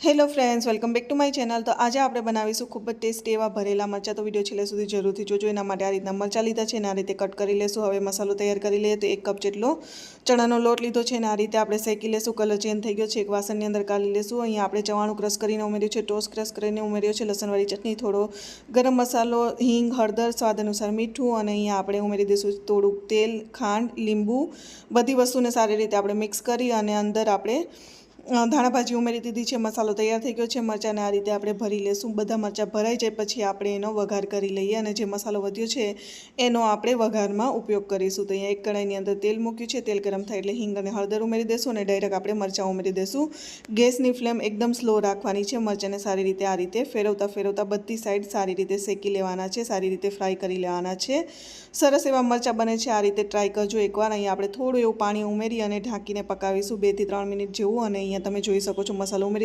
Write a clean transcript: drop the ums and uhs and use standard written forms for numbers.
Hello friends, welcome back to my channel. તો આજે આપણે બનાવીશું ખૂબ જ ટેસ્ટી એવા ભરેલા મરચાં। તો વિડીયો છેલ્લે સુધી જરૂરથી જોજો। એના માટે આ રીતના મરચાં લીધા છે અને આ રીતે કટ કરી લેશું। હવે મસાલો તૈયાર કરી લઈએ। તો 1 કપ જેટલો ચણાનો લોટ લીધો છે અને આ રીતે આપણે શેકી લેશું। કલર ચેન્જ થઈ ગયો છે। એક વાસણની અંદર કાઢી લેશું। અહીંયા આપણે ચવાણું ક્રશ કરીને ઉમેર્યું છે, ટોસ ક્રશ કરીને ઉમેર્યો છે, લસણવાળી ચટણી, થોડો ગરમ મસાલો, હિંગ, હળદર, સ્વાદ અનુસાર મીઠું અને અહીંયા આપણે ઉમેરી દઈશું થોડુંક તેલ, ખાંડ, લીંબુ। બધી વસ્તુને સારી રીતે આપણે મિક્સ કરી અને અંદર આપણે ધાણા ભાજી ઉમેરી દીધી છે। મસાલો તૈયાર થઈ ગયો છે। મરચાંને આ રીતે આપણે ભરી લેશું। બધા મરચાં ભરાઈ જાય પછી આપણે એનો વઘાર કરી લઈએ અને જે મસાલો વધ્યો છે એનો આપણે વઘારમાં ઉપયોગ કરીશું। તો અહીંયા એક કઢાઈની અંદર તેલ મૂક્યું છે। તેલ ગરમ થાય એટલે હિંગ અને હળદર ઉમેરી દેશું અને ડાયરેક્ટ આપણે મરચાં ઉમેરી દેશું। ગેસની ફ્લેમ એકદમ સ્લો રાખવાની છે। મરચાંને સારી રીતે આ રીતે ફેરવતા બધી સાઈડ સારી રીતે શેકી લેવાના છે, સારી રીતે ફ્રાય કરી લેવાના છે। સરસ એવા મરચાં બને છે। આ રીતે ટ્રાય કરજો એકવાર। અહીંયા આપણે થોડું એવું પાણી ઉમેરી અને ઢાંકીને પકાવીશું 2 થી 3 મિનિટ જેવું અને અહીંયા તમે જોઈ શકો છો મસાલો ઉમેરી